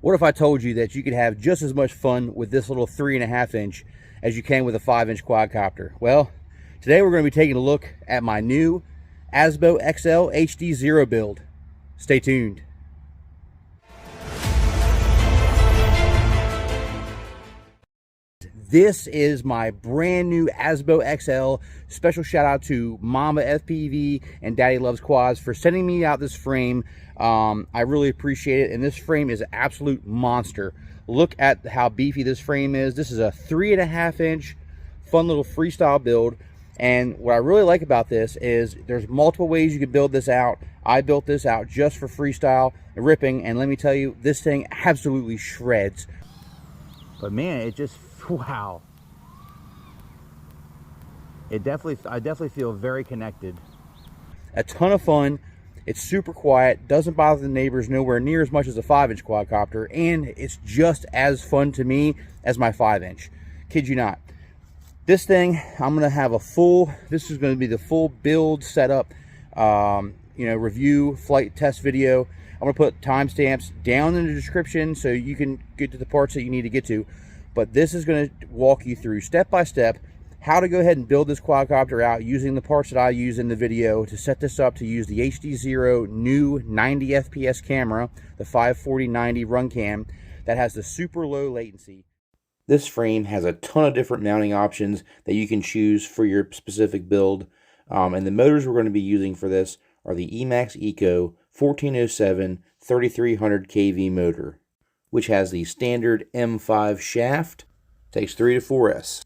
What if I told you that you could have just as much fun with this little 3.5 inch as you can with a 5-inch quadcopter? Well, today we're going to be taking a look at my new Asbo XL HDZero build. Stay tuned. This is my brand new Asbo XL. Special shout out to Mama FPV and Daddy Loves Quads for sending me out this frame. I really appreciate it, and this frame is an absolute monster. Look at how beefy this frame is. This is a 3.5 inch fun little freestyle build, and what I really like about this is there's multiple ways you can build this out. I built this out just for freestyle and ripping, and let me tell you, this thing absolutely shreds. But man, it just, wow. I definitely feel very connected. A ton of fun. It's super quiet, doesn't bother the neighbors nowhere near as much as a 5-inch quadcopter, and it's just as fun to me as my 5-inch. Kid you not. This thing, I'm gonna have this is gonna be the full build setup, review, flight test video. I'm gonna put timestamps down in the description so you can get to the parts that you need to get to. But this is gonna walk you through step by step how to go ahead and build this quadcopter out using the parts that I use in the video to set this up to use the HDZero new 90 FPS camera, the 540-90 Runcam, that has the super low latency. This frame has a ton of different mounting options that you can choose for your specific build. And the motors we're going to be using for this are the Emax Eco 1407 3300 kV motor, which has the standard M5 shaft, takes 3 to 4S.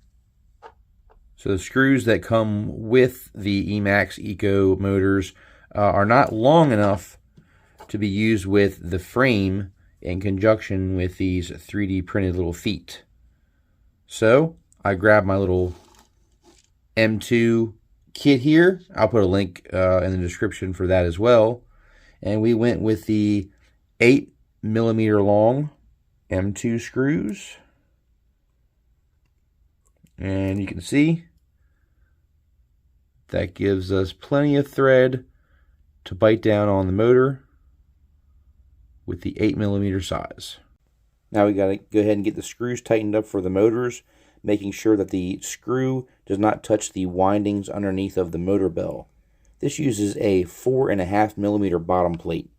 So the screws that come with the Emax Eco motors are not long enough to be used with the frame in conjunction with these 3D printed little feet. So I grabbed my little M2 kit here. I'll put a link in the description for that as well. And we went with the 8mm long M2 screws. And you can see that gives us plenty of thread to bite down on the motor with the 8mm size. Now we got to go ahead and get the screws tightened up for the motors, making sure that the screw does not touch the windings underneath of the motor bell. This uses a 4.5mm bottom plate.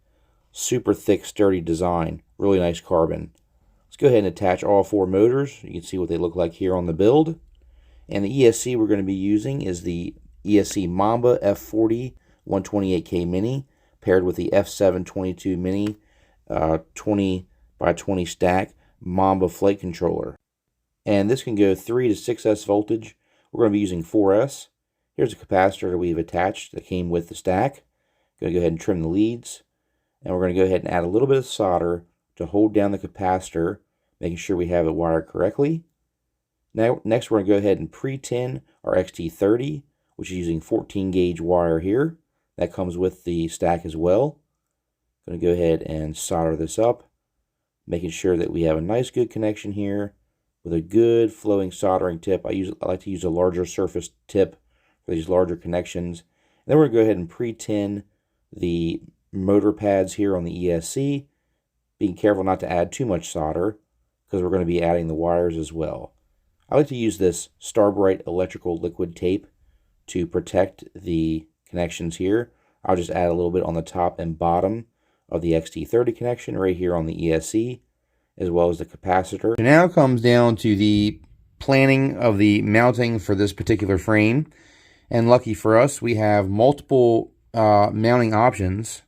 Super thick, sturdy design. Really nice carbon. Let's go ahead and attach all 4 motors. You can see what they look like here on the build. And the ESC we're going to be using is the ESC Mamba F40 128K Mini, paired with the F722 Mini 20x20 stack Mamba flight controller. And this can go 3 to 6S voltage. We're going to be using 4S. Here's a capacitor that we've attached that came with the stack. Going to go ahead and trim the leads. And we're going to go ahead and add a little bit of solder to hold down the capacitor, making sure we have it wired correctly. Next, we're going to go ahead and pre-tin our XT30, which is using 14 gauge wire here. That comes with the stack as well. Going to go ahead and solder this up, making sure that we have a nice good connection here with a good flowing soldering tip. I like to use a larger surface tip for these larger connections. And then we're going to go ahead and pre-tin the motor pads here on the ESC, being careful not to add too much solder because we're going to be adding the wires as well. I like to use this Starbright electrical liquid tape to protect the connections here. I'll just add a little bit on the top and bottom of the XT30 connection right here on the ESC, as well as the capacitor. So now it comes down to the planning of the mounting for this particular frame. And lucky for us, we have multiple mounting options.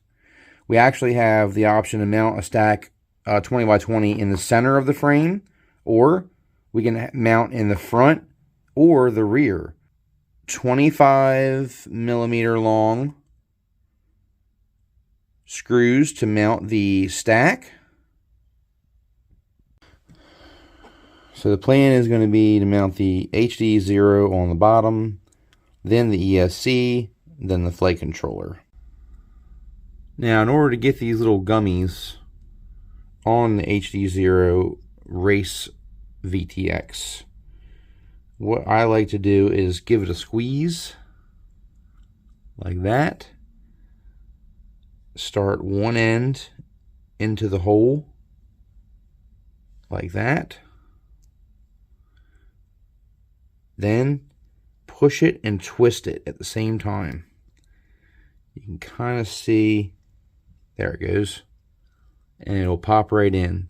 We actually have the option to mount a stack 20x20 in the center of the frame, or we can mount in the front or the rear. 25mm long screws to mount the stack. So the plan is going to be to mount the HDZero on the bottom, then the ESC, then the flight controller. Now, in order to get these little gummies on the HDZero Race VTX, what I like to do is give it a squeeze like that. Start one end into the hole like that. Then push it and twist it at the same time. You can kind of see, there it goes, and it'll pop right in.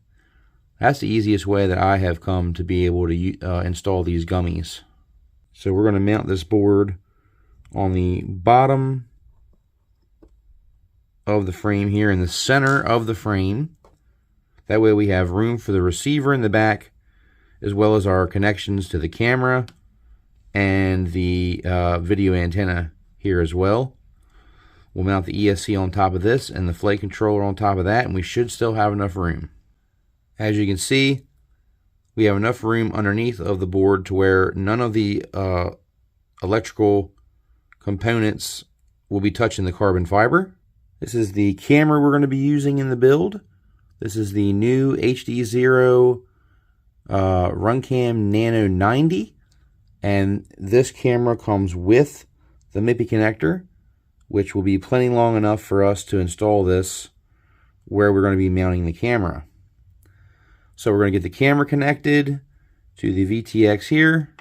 That's the easiest way that I have come to be able to install these gummies. So we're going to mount this board on the bottom of the frame here, in the center of the frame. That way we have room for the receiver in the back, as well as our connections to the camera and the video antenna here as well. We'll mount the ESC on top of this and the flight controller on top of that, and we should still have enough room. As you can see, we have enough room underneath of the board to where none of the electrical components will be touching the carbon fiber. This is the camera we're going to be using in the build. This is the new HDZero Runcam Nano 90. And this camera comes with the MIPI connector, which will be plenty long enough for us to install this where we're going to be mounting the camera. So we're going to get the camera connected to the VTX here.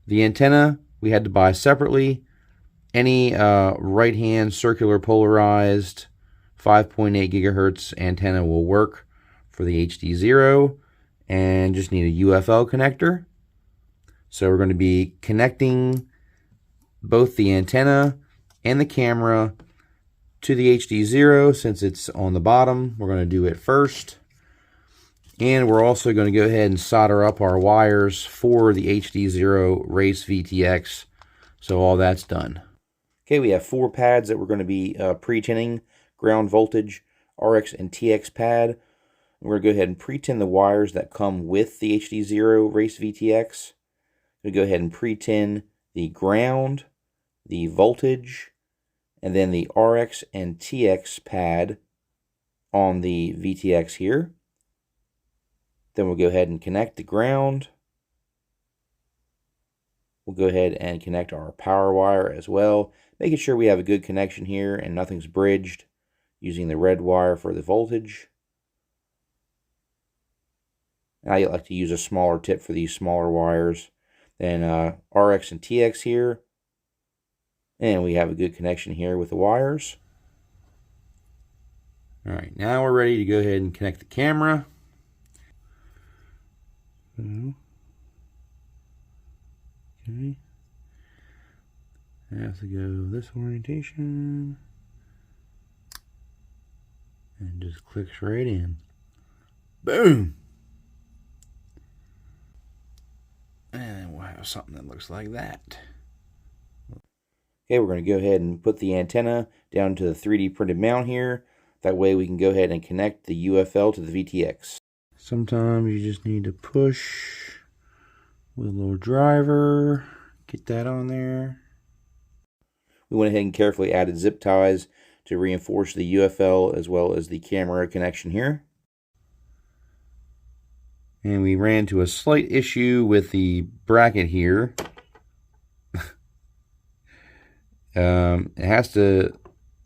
The antenna we had to buy separately. Any right-hand circular polarized 5.8 gigahertz antenna will work for the HDZero, and just need a UFL connector. So we're going to be connecting both the antenna and the camera to the HDZero. Since it's on the bottom, we're going to do it first. And we're also going to go ahead and solder up our wires for the HDZero Race VTX. So all that's done. Okay, we have 4 pads that we're going to be pre-tinning. Ground voltage, RX and TX pad. We're going to go ahead and pre-tin the wires that come with the HDZero Race VTX. We'll go ahead and pre-tin the ground, the voltage, and then the RX and TX pad on the VTX here. Then we'll go ahead and connect the ground. We'll go ahead and connect our power wire as well, making sure we have a good connection here and nothing's bridged, using the red wire for the voltage. I like to use a smaller tip for these smaller wires. Then RX and TX here. And we have a good connection here with the wires. Alright, now we're ready to go ahead and connect the camera. Okay. I have to go this orientation. And just clicks right in. Boom! And we'll have something that looks like that. Okay, we're going to go ahead and put the antenna down to the 3D printed mount here. That way we can go ahead and connect the UFL to the VTX. Sometimes you just need to push with a little driver. Get that on there. We went ahead and carefully added zip ties to reinforce the UFL as well as the camera connection here. And we ran into a slight issue with the bracket here. It has to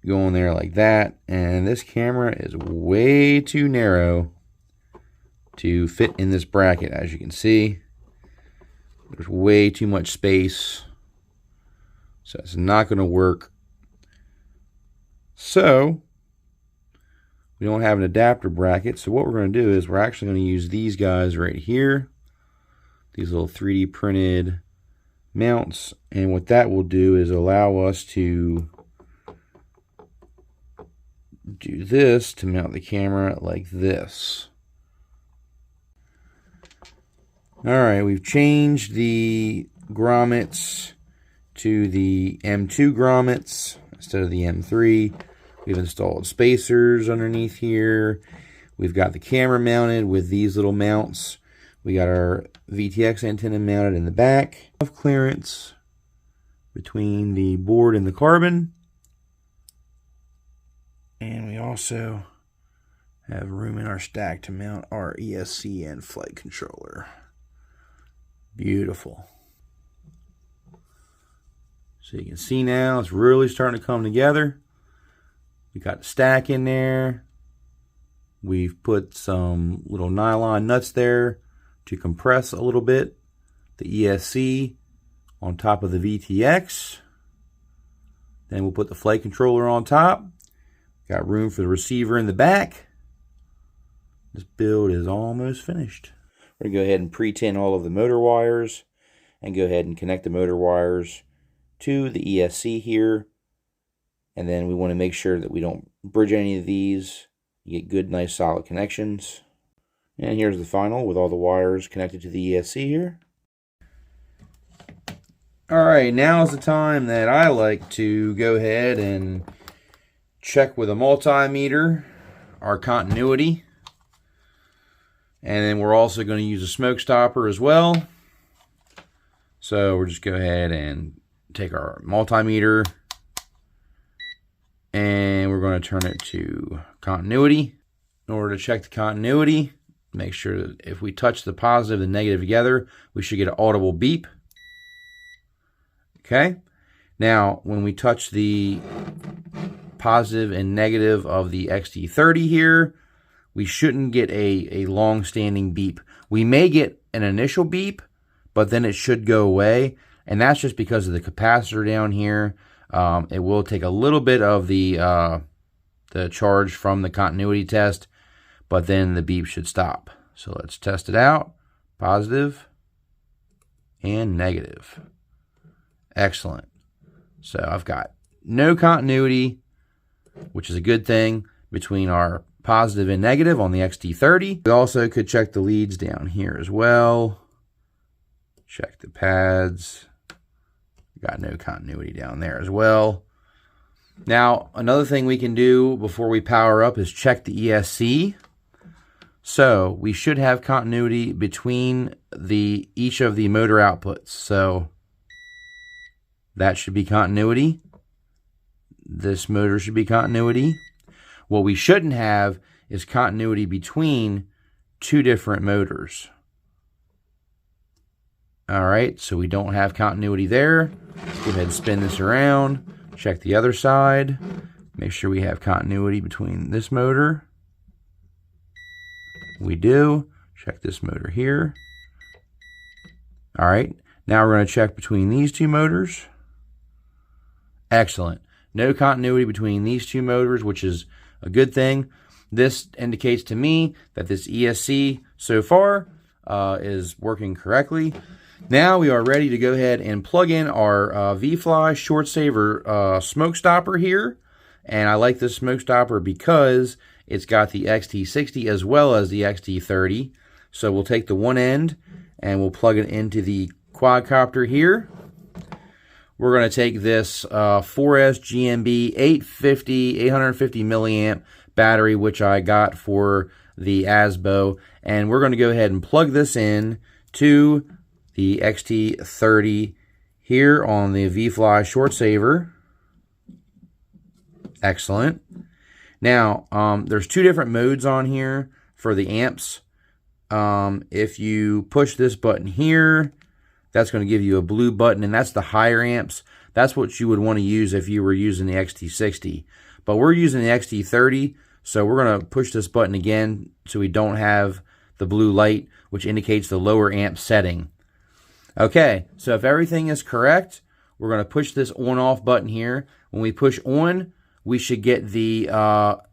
go in there like that, and this camera is way too narrow to fit in this bracket. As you can see, there's way too much space, so it's not going to work. So we don't have an adapter bracket, so what we're going to do is we're actually going to use these guys right here, these little 3D printed mounts, and what that will do is allow us to do this to mount the camera like this. Alright, we've changed the grommets to the M2 grommets instead of the M3. We've installed spacers underneath here. We've got the camera mounted with these little mounts. We got our VTX antenna mounted in the back. Enough clearance between the board and the carbon. And we also have room in our stack to mount our ESC and flight controller. Beautiful. So you can see now it's really starting to come together. We got the stack in there. We've put some little nylon nuts there to compress a little bit the ESC on top of the VTX. Then we'll put the flight controller on top. Got room for the receiver in the back. This build is almost finished. We're going to go ahead and pre-tin all of the motor wires and go ahead and connect the motor wires to the ESC here. And then we want to make sure that we don't bridge any of these. You get good, nice, solid connections. And here's the final with all the wires connected to the ESC here. Alright, now is the time that I like to go ahead and check with a multimeter our continuity. And then we're also going to use a smoke stopper as well. So we'll just go ahead and take our multimeter and we're going to turn it to continuity. In order to check the continuity, make sure that if we touch the positive and negative together, we should get an audible beep. Okay. Now, when we touch the positive and negative of the XT30 here, we shouldn't get a long-standing beep. We may get an initial beep, but then it should go away. And that's just because of the capacitor down here. It will take a little bit of the charge from the continuity test, but then the beep should stop. So let's test it out. Positive and negative. Excellent. So I've got no continuity, which is a good thing, between our positive and negative on the XT30. We also could check the leads down here as well. Check the pads. Got no continuity down there as well. Now, another thing we can do before we power up is check the ESC. So we should have continuity between each of the motor outputs. So that should be continuity. This motor should be continuity. What we shouldn't have is continuity between two different motors. All right, so we don't have continuity there. Let's go ahead and spin this around. Check the other side. Make sure we have continuity between this motor. We do. Check this motor here. All right, now we're going to check between these two motors. Excellent. No continuity between these two motors, which is a good thing. This indicates to me that this ESC so far is working correctly. Now we are ready to go ahead and plug in our V-Fly short saver smoke stopper here. And I like this smoke stopper because it's got the XT60 as well as the XT30. So we'll take the one end and we'll plug it into the quadcopter here. We're going to take this 4S GMB 850 milliamp battery, which I got for the Asbo, and we're going to go ahead and plug this in to the XT30 here on the V-Fly short saver. Excellent. Now, there's two different modes on here for the amps. If you push this button here, that's going to give you a blue button, and that's the higher amps. That's what you would want to use if you were using the XT60. But we're using the XT30, so we're going to push this button again so we don't have the blue light, which indicates the lower amp setting. Okay, so if everything is correct, we're going to push this on-off button here. When we push on, we should get the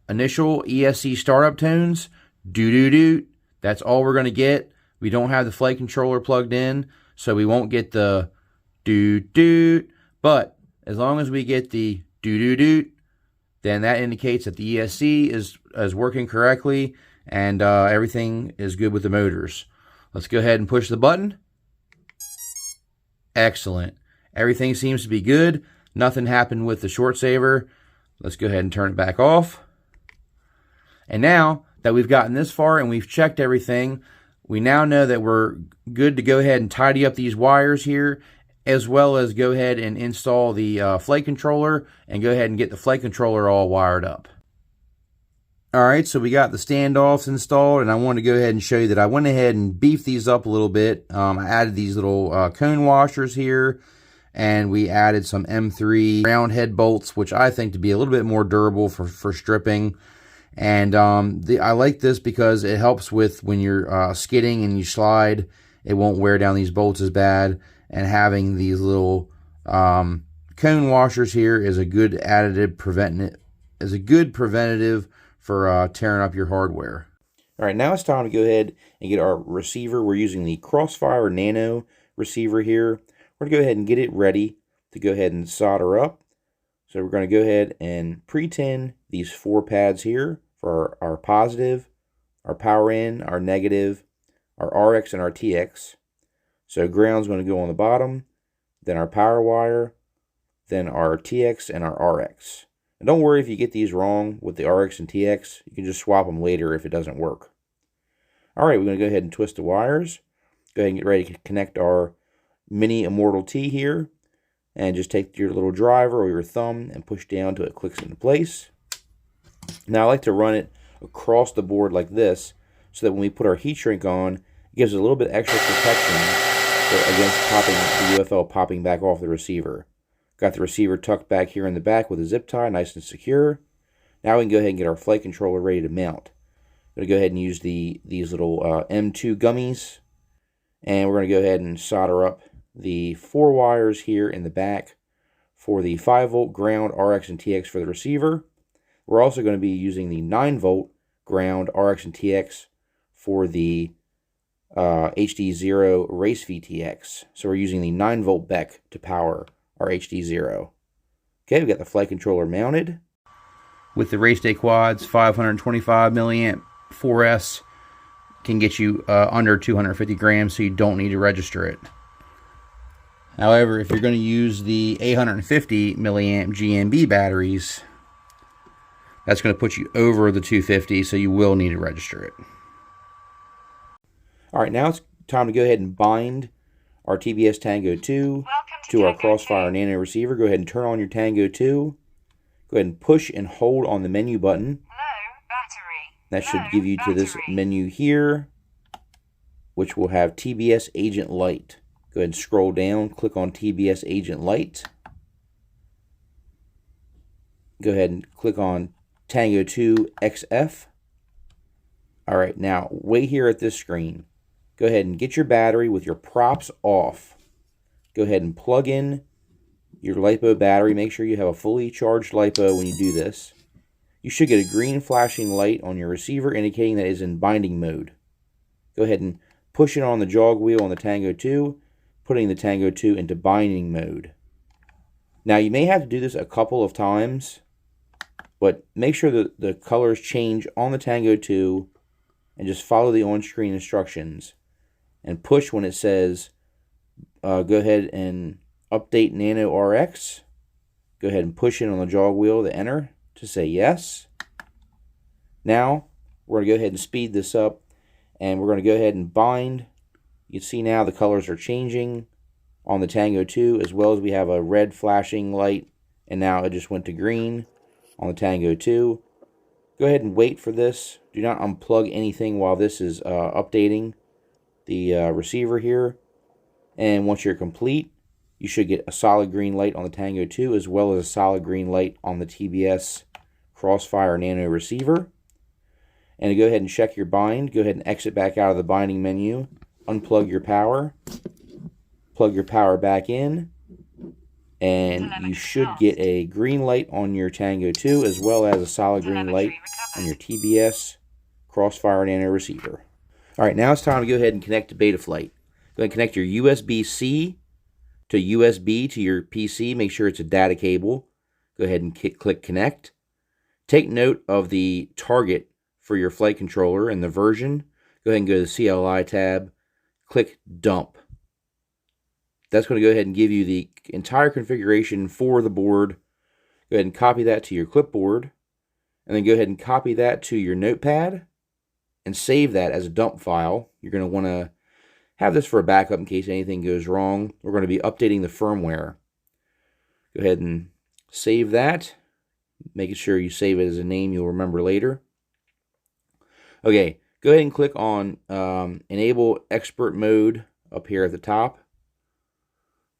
initial ESC startup tones. Doo-doo-doo. That's all we're going to get. We don't have the flight controller plugged in, so we won't get the doo-doo. But as long as we get the doo-doo-doo, then that indicates that the ESC is working correctly and everything is good with the motors. Let's go ahead and push the button. Excellent. Everything seems to be good. Nothing happened with the short saver. Let's go ahead and turn it back off. And now that we've gotten this far and we've checked everything, we now know that we're good to go ahead and tidy up these wires here, as well as go ahead and install the flight controller and go ahead and get the flight controller all wired up. Alright, so we got the standoffs installed, and I wanted to go ahead and show you that I went ahead and beefed these up a little bit. I added these little cone washers here, and we added some M3 round head bolts, which I think to be a little bit more durable for stripping. And I like this because it helps with when you're skidding and you slide, it won't wear down these bolts as bad. And having these little cone washers here is a good preventative for tearing up your hardware. All right, now it's time to go ahead and get our receiver. We're using the Crossfire Nano receiver here. We're going to go ahead and get it ready to go ahead and solder up. So we're going to go ahead and pre-tin these 4 pads here for our positive, our power in, our negative, our RX, and our TX. So ground's going to go on the bottom, then our power wire, then our TX and our RX. And don't worry if you get these wrong with the RX and TX. You can just swap them later if it doesn't work. All right, we're going to go ahead and twist the wires. Go ahead and get ready to connect our mini Immortal T here. And just take your little driver or your thumb and push down until it clicks into place. Now I like to run it across the board like this so that when we put our heat shrink on, it gives it a little bit extra protection against the UFL popping back off the receiver. Got the receiver tucked back here in the back with a zip tie, nice and secure. Now we can go ahead and get our flight controller ready to mount. I'm going to go ahead and use these little M2 gummies, and we're going to go ahead and solder up the 4 wires here in the back for the 5-volt ground, RX, and TX for the receiver. We're also going to be using the 9-volt ground, RX, and TX for the HDZero Race VTX. So we're using the 9-volt BEC to power our HDZero. Okay, we've got the flight controller mounted. With the race day quads, 525 milliamp 4S can get you under 250 grams, so you don't need to register it. However, if you're going to use the 850 milliamp GMB batteries, that's going to put you over the 250, so you will need to register it. All right, now it's time to go ahead and bind our TBS Tango 2 to our Crossfire Nano receiver. Go ahead and turn on your Tango 2. Go ahead and push and hold on the menu button. That should give you to this menu here, which will have TBS Agent Light. Go ahead and scroll down, click on TBS Agent Light. Go ahead and click on Tango 2 XF. All right, now wait here at this screen. Go ahead and get your battery with your props off. Go ahead and plug in your LiPo battery. Make sure you have a fully charged LiPo when you do this. You should get a green flashing light on your receiver indicating that it is in binding mode. Go ahead and push it on the jog wheel on the Tango 2, putting the Tango 2 into binding mode. Now you may have to do this a couple of times, but make sure that the colors change on the Tango 2 and just follow the on-screen instructions and push when it says go ahead and update Nano RX. Go ahead and push it on the jog wheel to enter to say yes. Now we're going to go ahead and speed this up, and we're going to go ahead and bind. You can see now the colors are changing on the Tango 2, as well as we have a red flashing light, and now it just went to green on the Tango 2. Go ahead and wait for this. Do not unplug anything while this is updating the receiver here. And once you're complete, you should get a solid green light on the Tango 2, as well as a solid green light on the TBS Crossfire Nano receiver. And to go ahead and check your bind, go ahead and exit back out of the binding menu. Unplug your power. Plug your power back in. And you should get a green light on your Tango 2, as well as a solid green light on your TBS Crossfire Nano receiver. All right, now it's time to go ahead and connect to Betaflight. Go ahead and connect your USB-C to USB to your PC. Make sure it's a data cable. Go ahead and click Connect. Take note of the target for your flight controller and the version. Go ahead and go to the CLI tab. Click Dump. That's going to go ahead and give you the entire configuration for the board. Go ahead and copy that to your clipboard. And then go ahead and copy that to your notepad and save that as a dump file. You're going to want to have this for a backup in case anything goes wrong. We're going to be updating the firmware. Go ahead and save that. Making sure you save it as a name you'll remember later. Okay, go ahead and click on Enable Expert Mode up here at the top.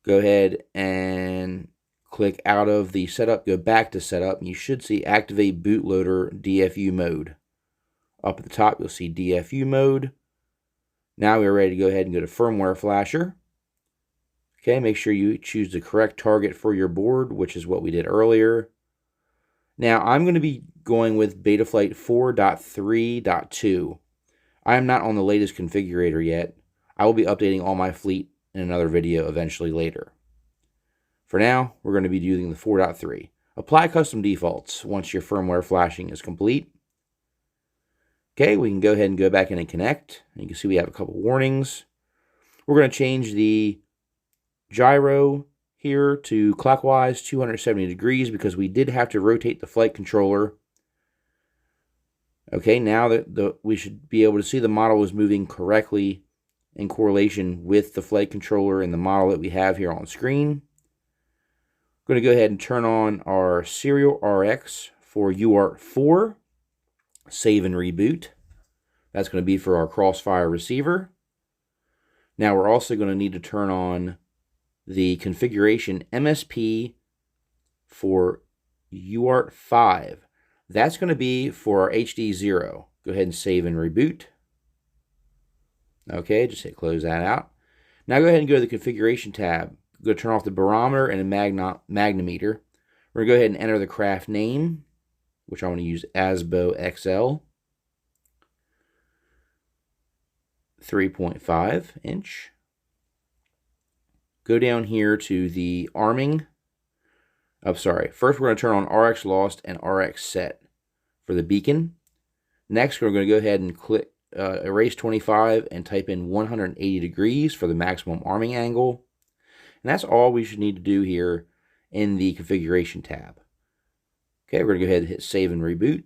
Go ahead and click out of the setup, go back to setup, and you should see activate bootloader DFU mode. Up at the top, you'll see DFU mode. Now we're ready to go ahead and go to firmware flasher. Okay, make sure you choose the correct target for your board, which is what we did earlier. Now I'm going to be going with Betaflight 4.3.2. I am not on the latest configurator yet. I will be updating all my fleet in another video eventually later. For now, we're going to be using the 4.3. Apply custom defaults once your firmware flashing is complete. Okay, we can go ahead and go back in and connect. You can see we have a couple warnings. We're going to change the gyro here to clockwise 270 degrees because we did have to rotate the flight controller. Okay, now that we should be able to see the model is moving correctly in correlation with the flight controller and the model that we have here on screen. I'm going to go ahead and turn on our serial RX for UART4. Save and reboot. That's going to be for our Crossfire receiver. Now we're also going to need to turn on the configuration MSP for UART5. That's going to be for our HDZero. Go ahead and save and reboot. Okay, just hit close that out. Now go ahead and go to the configuration tab. Go turn off the barometer and a magnometer. We're going to go ahead and enter the craft name, which I want to use AsboXL. 3.5 inch. Go down here to the arming. First we're going to turn on RX lost and RX set for the beacon. Next we're going to go ahead and click erase 25 and type in 180 degrees for the maximum arming angle. And that's all we should need to do here in the configuration tab. Okay, we're going to go ahead and hit save and reboot.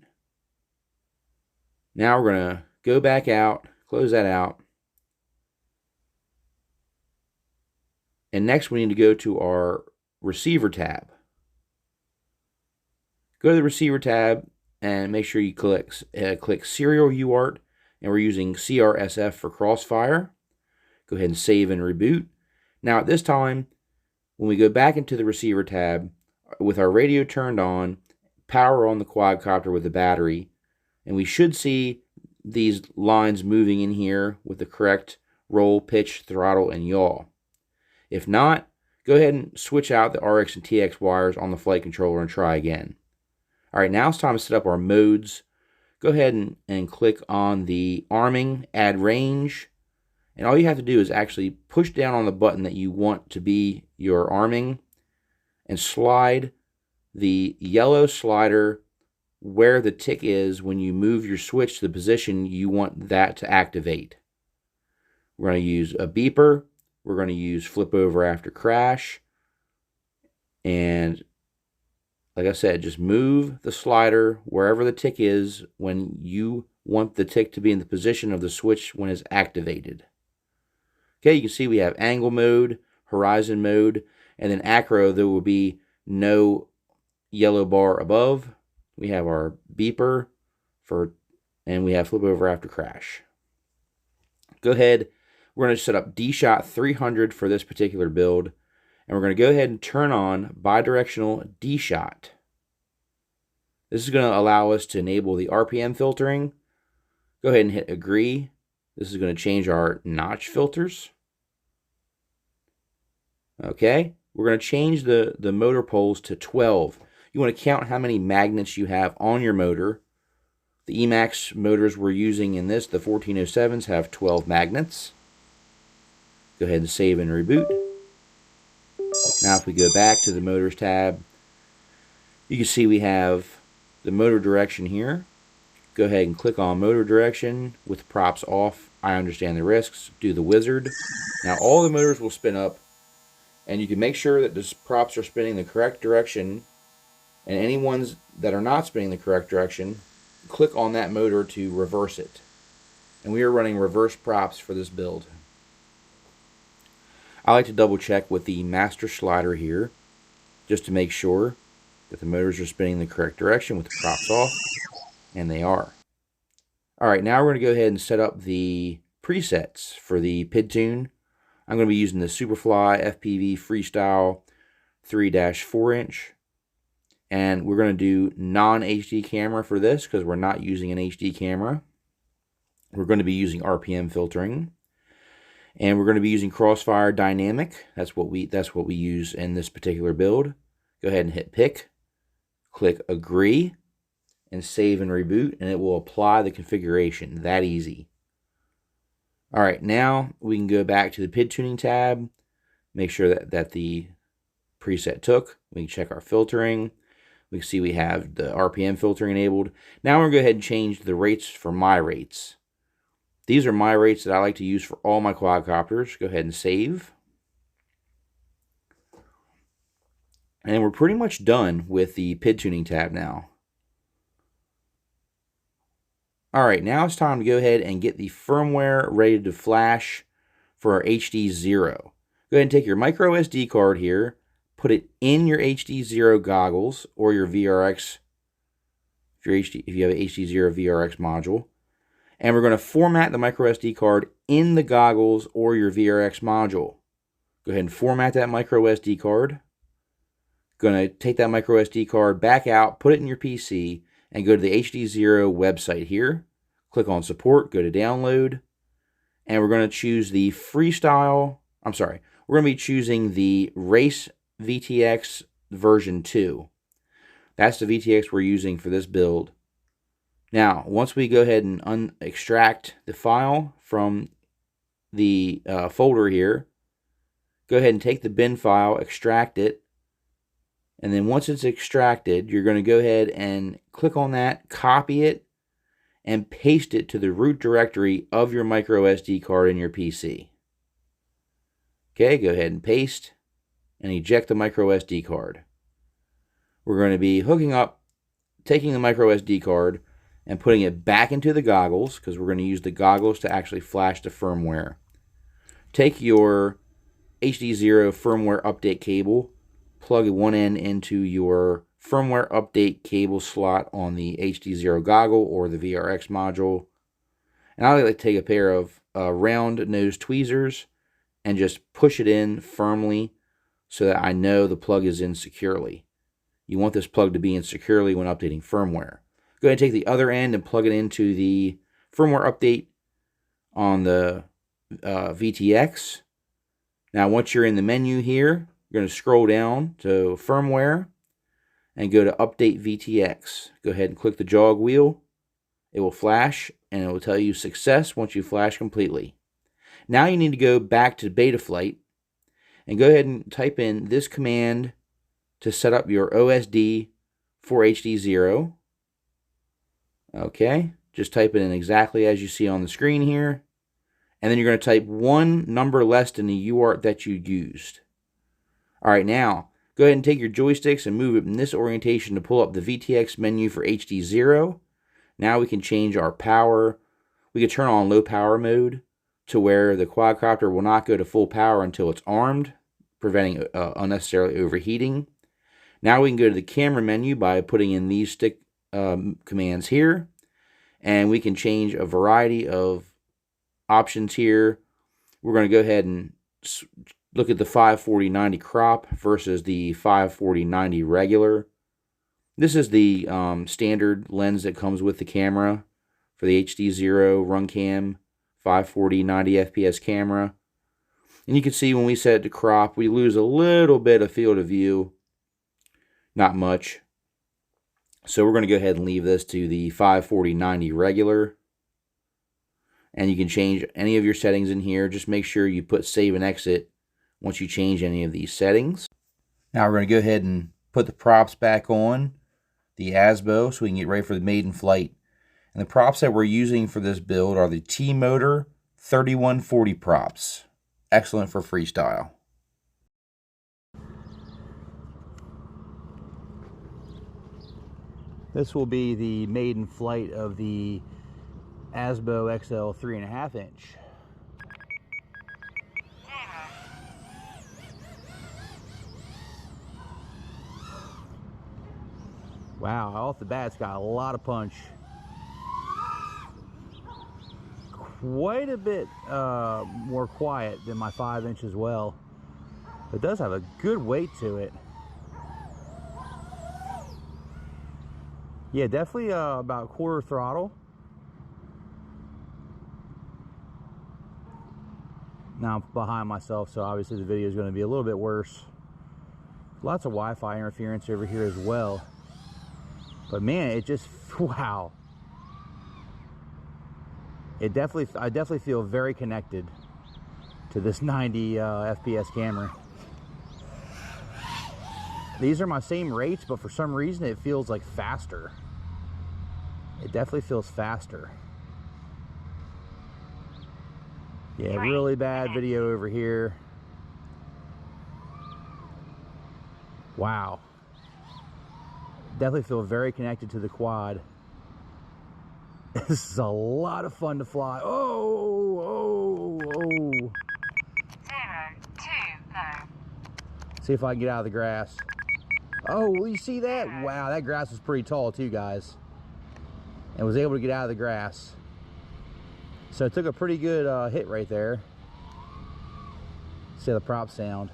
Now we're going to go back out, close that out. And next we need to go to our receiver tab. Go to the receiver tab and make sure you click serial UART, and we're using CRSF for Crossfire. Go ahead and save and reboot. Now at this time, when we go back into the receiver tab, with our radio turned on, power on the quadcopter with the battery, and we should see these lines moving in here with the correct roll, pitch, throttle, and yaw. If not, go ahead and switch out the RX and TX wires on the flight controller and try again. Alright, now it's time to set up our modes. Go ahead and click on the arming, add range, and all you have to do is actually push down on the button that you want to be your arming and slide the yellow slider where the tick is when you move your switch to the position you want that to activate. We're going to use a beeper. We're going to use flip over after crash. And like I said, just move the slider wherever the tick is when you want the tick to be in the position of the switch when it's activated. Okay, you can see we have angle mode, horizon mode, and then acro, there will be no yellow bar above. We have our beeper and we have flip over after crash. Go ahead, we're going to set up D-Shot 300 for this particular build, and we're going to go ahead and turn on bidirectional D-Shot. This is going to allow us to enable the RPM filtering. Go ahead and hit agree. This is going to change our notch filters. Okay, we're going to change the motor poles to 12. You want to count how many magnets you have on your motor. The Emax motors we're using in this, the 1407s, have 12 magnets. Go ahead and save and reboot. Now if we go back to the motors tab, you can see we have the motor direction here. Go ahead and click on motor direction with props off. I understand the risks. Do the wizard. Now all the motors will spin up, and you can make sure that the props are spinning the correct direction, and any ones that are not spinning the correct direction, click on that motor to reverse it. And we are running reverse props for this build. I like to double check with the master slider here just to make sure that the motors are spinning the correct direction with the props off, and they are. Alright, now we're going to go ahead and set up the presets for the PID tune. I'm going to be using the Superfly FPV Freestyle 3-4 inch. And we're going to do non-HD camera for this because we're not using an HD camera. We're going to be using RPM filtering. And we're going to be using Crossfire Dynamic. That's what we use in this particular build. Go ahead and hit pick. Click agree. And save and reboot. And it will apply the configuration. That easy. Alright, now we can go back to the PID tuning tab. Make sure that the preset took. We can check our filtering. We can see we have the RPM filtering enabled. Now we're going to go ahead and change the rates for my rates. These are my rates that I like to use for all my quadcopters. Go ahead and save. And we're pretty much done with the PID tuning tab now. Alright, now it's time to go ahead and get the firmware ready to flash for our HDZero. Go ahead and take your micro SD card here. Put it in your HDZero goggles or your VRX, if you have an HDZero VRX module. And we're going to format the micro SD card in the goggles or your VRX module. Go ahead and format that micro SD card. Going to take that micro SD card back out, put it in your PC, and go to the HDZero website here. Click on support, go to download, and we're going to choose the we're going to be choosing the Race VTX version 2. That's the VTX we're using for this build. Now, once we go ahead and extract the file from the folder here, go ahead and take the bin file, extract it, and then once it's extracted, you're going to go ahead and click on that, copy it, and paste it to the root directory of your micro SD card in your PC. Okay, go ahead and paste and eject the micro SD card. We're going to be taking the micro SD card and putting it back into the goggles because we're going to use the goggles to actually flash the firmware. Take your HDZero firmware update cable, plug one end into your firmware update cable slot on the HDZero goggle or the VRX module. And I like to take a pair of round nose tweezers and just push it in firmly so that I know the plug is in securely. You want this plug to be in securely when updating firmware. Go ahead and take the other end and plug it into the firmware update on the VTX. Now once you're in the menu here, you're going to scroll down to firmware and go to update VTX. Go ahead and click the jog wheel. It will flash and it will tell you success once you flash completely. Now you need to go back to Betaflight and go ahead and type in this command to set up your OSD for HDZero. Okay, just type it in exactly as you see on the screen here. And then you're going to type one number less than the UART that you used. Alright, now go ahead and take your joysticks and move it in this orientation to pull up the VTX menu for HDZero. Now we can change our power. We can turn on low power mode to where the quadcopter will not go to full power until it's armed, preventing unnecessarily overheating. Now we can go to the camera menu by putting in these stick commands here, and we can change a variety of options here. We're going to go ahead and look at the 540-90 crop versus the 540-90 regular. This is the standard lens that comes with the camera for the HDZero Runcam 540-90 FPS camera. And you can see when we set it to crop, we lose a little bit of field of view. Not much. So we're going to go ahead and leave this to the 540-90 regular. And you can change any of your settings in here. Just make sure you put save and exit once you change any of these settings. Now we're going to go ahead and put the props back on the Asbo so we can get ready for the Maiden Flight. And the props that we're using for this build are the T-Motor 3140 props. Excellent for freestyle. This will be the Maiden Flight of the Asbo XL 3.5 inch. Wow, off the bat, it's got a lot of punch. Quite a bit more quiet than my 5 inch as well. It does have a good weight to it. Yeah, definitely about quarter throttle. Now I'm behind myself, so obviously the video is going to be a little bit worse. Lots of Wi-Fi interference over here as well. But man, it just, wow. I definitely feel very connected to this 90 FPS camera. These are my same rates, but for some reason it feels like faster. It definitely feels faster. Yeah, really bad video over here. Wow. Definitely feel very connected to the quad. This is a lot of fun to fly. Oh. 0, 2, low. See if I can get out of the grass. Oh, will you see that? Wow, that grass was pretty tall too, guys. And was able to get out of the grass. So it took a pretty good hit right there. See the prop sound.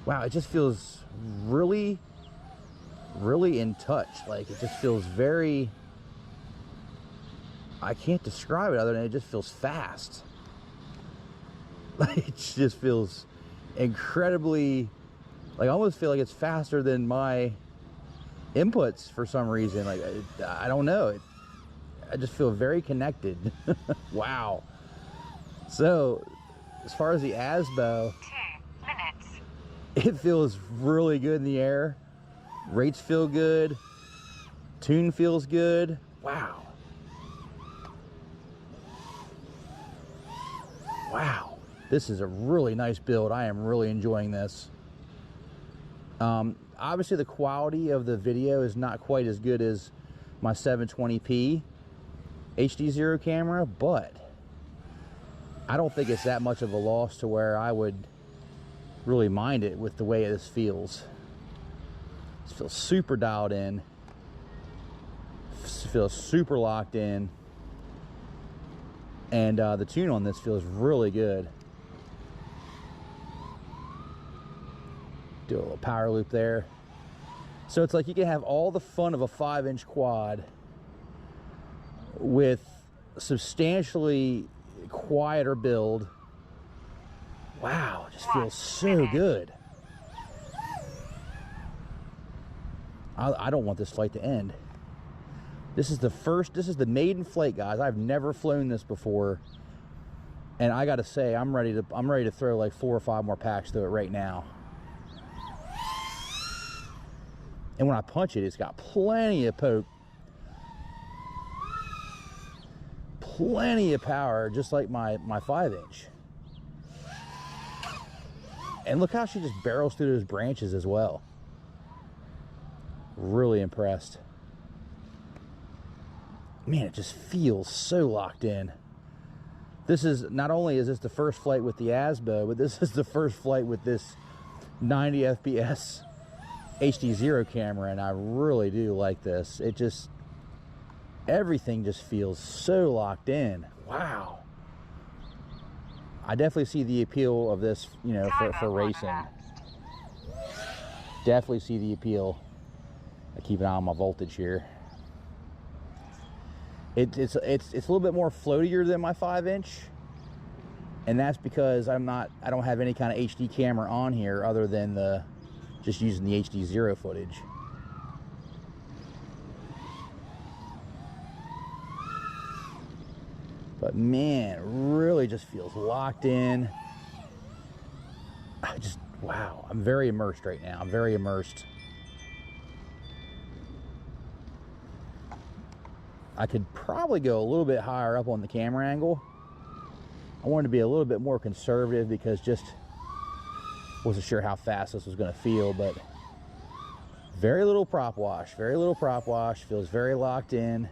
Wow, it just feels really in touch. Like, it just feels very, I can't describe it other than it just feels fast. Like, it just feels incredibly, like, I almost feel like it's faster than my inputs for some reason. Like, I don't know. I just feel very connected. Wow. So, as far as the Asbo, 2 minutes. it feels really good in the air. Rates feel good. Tune feels good. Wow. Wow. This is a really nice build. I am really enjoying this. Obviously the quality of the video is not quite as good as my 720p HDZero camera, but I don't think it's that much of a loss to where I would really mind it with the way this feels. This feels super dialed in. This feels super locked in. And the tune on this feels really good. Do a little power loop there. So it's like you can have all the fun of a 5-inch quad with substantially quieter build. Wow, it just feels so good. I don't want this flight to end. This is the maiden flight, guys. I've never flown this before. And I gotta say, I'm ready to throw like 4 or 5 more packs to it right now. And when I punch it, it's got plenty of poke. Plenty of power, just like my 5-inch. And look how she just barrels through those branches as well. Really impressed. Man, it just feels so locked in. This is, not only is this the first flight with the Asbo, but this is the first flight with this 90 FPS HDZero camera, and I really do like this. It just, everything just feels so locked in. Wow. I definitely see the appeal of this, you know, for racing. Definitely see the appeal. I keep an eye on my voltage here. It's a little bit more floatier than my 5-inch, and that's because I don't have any kind of HD camera on here other than just using the HDZero footage. But man, it really just feels locked in. Wow, I'm very immersed right now. I'm very immersed. I could probably go a little bit higher up on the camera angle. I wanted to be a little bit more conservative because just wasn't sure how fast this was going to feel, but very little prop wash, feels very locked in.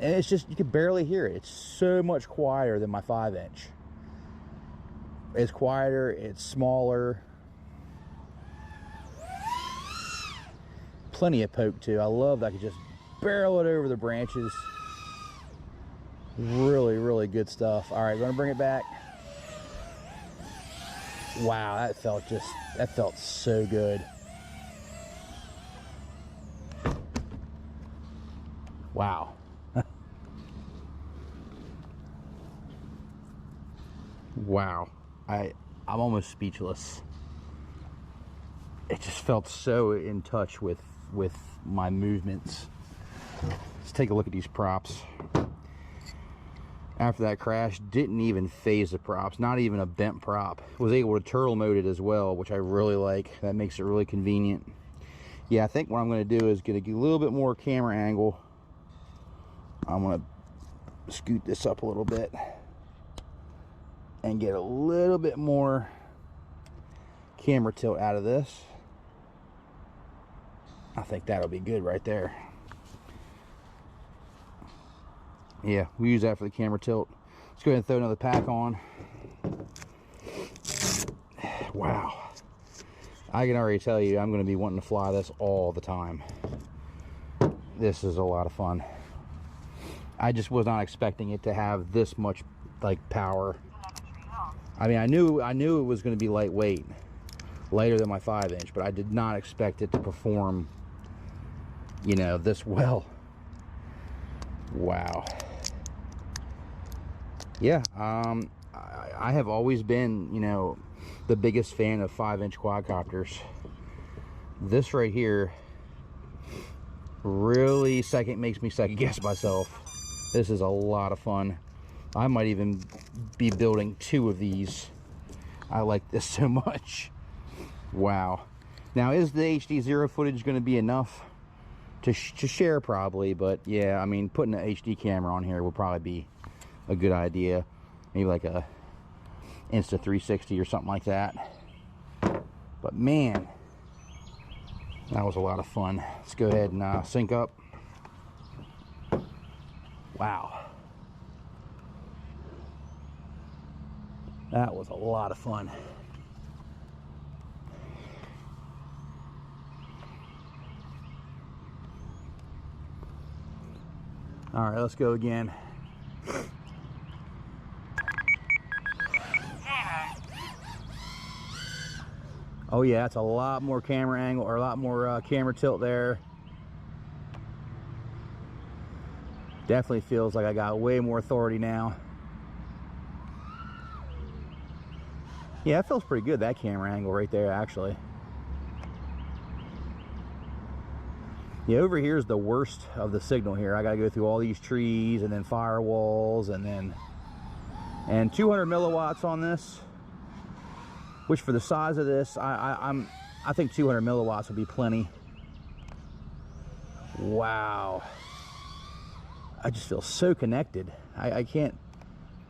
And it's just, you can barely hear it. It's so much quieter than my 5-inch. It's quieter, it's smaller. Plenty of poke too. I love that I could just barrel it over the branches. Really, really good stuff. All right, gonna bring it back. Wow, that felt so good. Wow. Wow. I'm almost speechless. It just felt so in touch with my movements. Let's take a look at these props. After that crash, didn't even phase the props, not even a bent prop. Was able to turtle mode it as well, which I really like. That makes it really convenient. Yeah, I think what I'm going to do is get a little bit more camera angle. I'm going to scoot this up a little bit and get a little bit more camera tilt out of this. I think that'll be good right there. Yeah, we use that for the camera tilt. Let's go ahead and throw another pack on. Wow. I can already tell you I'm going to be wanting to fly this all the time. This is a lot of fun. I just was not expecting it to have this much like power. I mean, I knew it was going to be lightweight, lighter than my 5-inch, but I did not expect it to perform, you know, this well. Wow. Yeah, I have always been, you know, the biggest fan of 5-inch quadcopters. This right here really makes me second guess myself. This is a lot of fun. I might even be building 2 of these. I like this so much. Wow. Now, is the HDZero footage going to be enough to share? Probably, but yeah, I mean, putting an HD camera on here would probably be a good idea. Maybe like a Insta360 or something like that. But man, that was a lot of fun. Let's go ahead and sync up. Wow. That was a lot of fun. All right, let's go again. Oh yeah, it's a lot more camera angle, or a lot more camera tilt there. Definitely feels like I got way more authority now. Yeah, it feels pretty good, that camera angle right there, actually. Yeah, over here is the worst of the signal here. I gotta go through all these trees and then firewalls and 200 milliwatts on this, which for the size of this, I think 200 milliwatts would be plenty. Wow. I just feel so connected. I can't,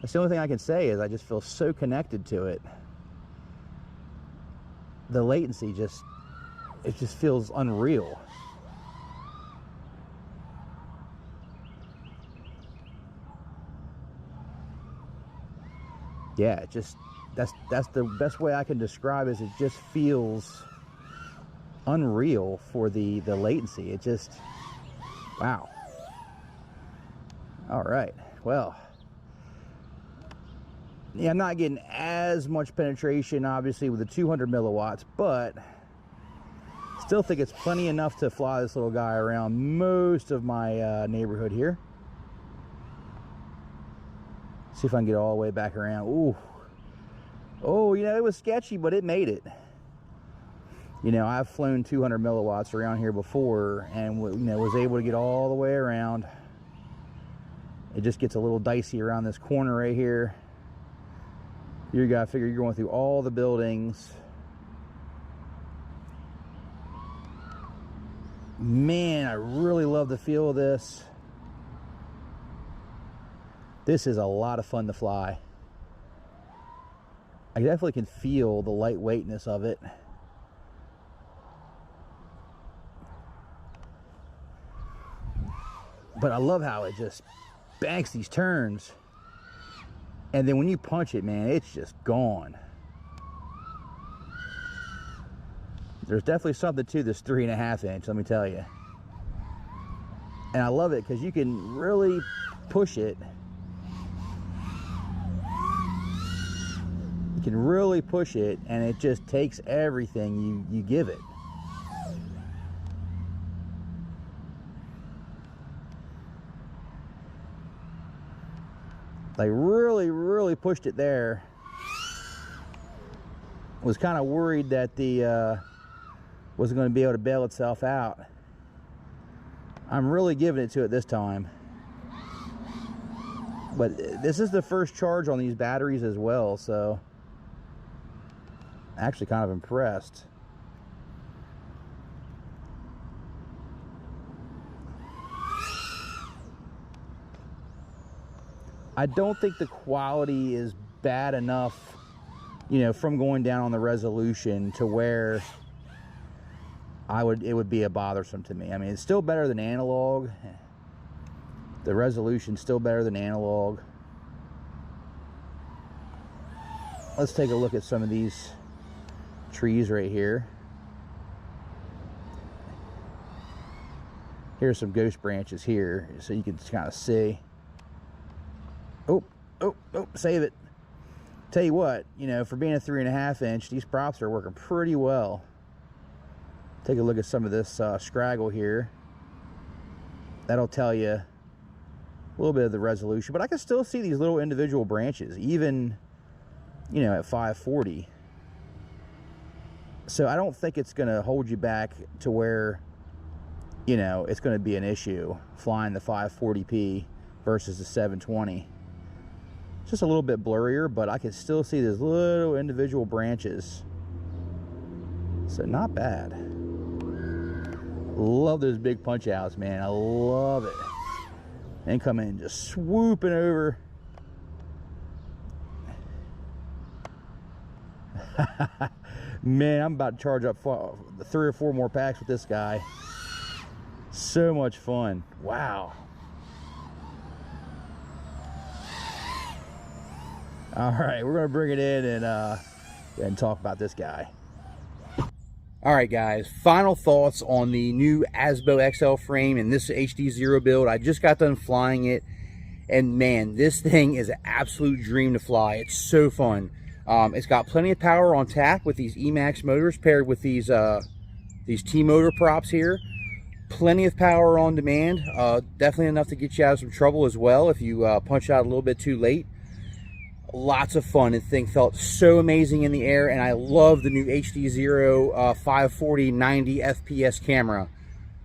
that's the only thing I can say is I just feel so connected to it. The latency it just feels unreal. Yeah, it just, that's the best way I can describe it, is it just feels unreal for the latency. It just, wow. All right, well, yeah, I'm not getting as much penetration obviously with the 200 milliwatts, but still think it's plenty enough to fly this little guy around most of my neighborhood here. See if I can get all the way back around. Ooh. Oh, you know, it was sketchy, but it made it. You know, I've flown 200 milliwatts around here before and, you know, was able to get all the way around. It just gets a little dicey around this corner right here. You gotta figure you're going through all the buildings. Man, I really love the feel of this. This is a lot of fun to fly. I definitely can feel the lightweightness of it. But I love how it just banks these turns. And then when you punch it, man, it's just gone. There's definitely something to this 3.5 inch, let me tell you. And I love it because you can really push it. You can really push it and it just takes everything you give it. Like really pushed it there. Was kind of worried that the wasn't going to be able to bail itself out. I'm really giving it to it this time. But this is the first charge on these batteries as well, so actually kind of impressed. I don't think the quality is bad enough, you know, from going down on the resolution to where it would be a bothersome to me. I mean, it's still better than analog. The resolution's still better than analog. Let's take a look at some of these trees right here. Here's some ghost branches here, so you can kind of see. Oh, save it. Tell you what, you know, for being a 3.5 inch, these props are working pretty well. Take a look at some of this scraggle here. That'll tell you a little bit of the resolution, but I can still see these little individual branches, even, you know, at 540. So I don't think it's going to hold you back to where, you know, it's going to be an issue flying the 540p versus the 720. It's just a little bit blurrier, but I can still see these little individual branches. So not bad. Love those big punch outs, man. I love it. And come in just swooping over. Man, I'm about to charge up 3 or 4 more packs with this guy. So much fun. Wow. All right, we're gonna bring it in and talk about this guy. All right, guys, final thoughts on the new AsboXL frame and this HDZero build. I just got done flying it, and man, this thing is an absolute dream to fly. It's so fun. It's got plenty of power on tap with these Emax motors paired with these T-motor props here. Plenty of power on demand. Definitely enough to get you out of some trouble as well if you punch out a little bit too late. Lots of fun. The thing felt so amazing in the air, and I love the new HDZero 540 90 FPS camera.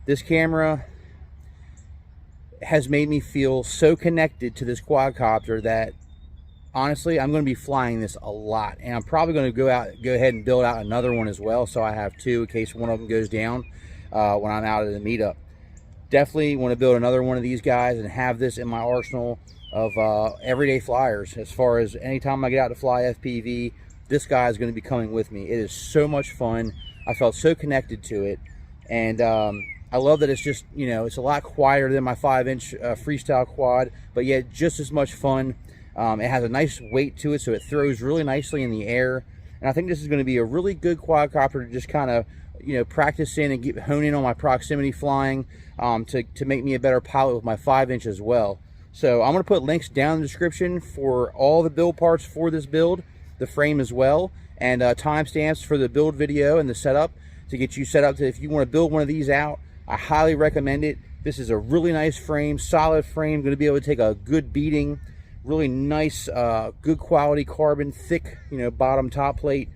This camera has made me feel so connected to this quadcopter that honestly I'm going to be flying this a lot, and I'm probably going to go ahead and build out another one as well, so I have 2 in case one of them goes down when I'm out at the meetup. Definitely want to build another one of these guys and have this in my arsenal of everyday flyers. As far as anytime I get out to fly FPV, this guy is going to be coming with me. It is so much fun. I felt so connected to it, and I love that it's just, you know, it's a lot quieter than my 5-inch freestyle quad, but yet just as much fun. It has a nice weight to it, so it throws really nicely in the air, and I think this is going to be a really good quadcopter to just kind of, you know, practice in and hone in on my proximity flying to make me a better pilot with my 5-inch as well. So I'm going to put links down in the description for all the build parts for this build, the frame as well, and timestamps for the build video and the setup to get you set up to, if you want to build one of these out. I highly recommend it. This is a really nice frame, solid frame, going to be able to take a good beating, really nice, good quality carbon, thick, you know, bottom top plate,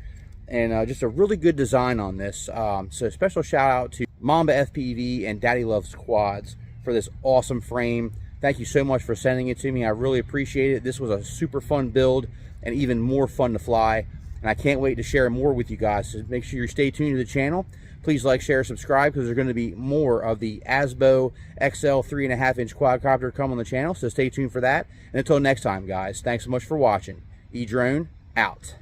and just a really good design on this. So special shout out to Mamba FPV and Daddy Loves Quads for this awesome frame. Thank you so much for sending it to me. I really appreciate it. This was a super fun build and even more fun to fly. And I can't wait to share more with you guys. So make sure you stay tuned to the channel. Please like, share, subscribe, because there's going to be more of the Asbo XL 3.5-inch quadcopter come on the channel. So stay tuned for that. And until next time, guys, thanks so much for watching. Edrone out.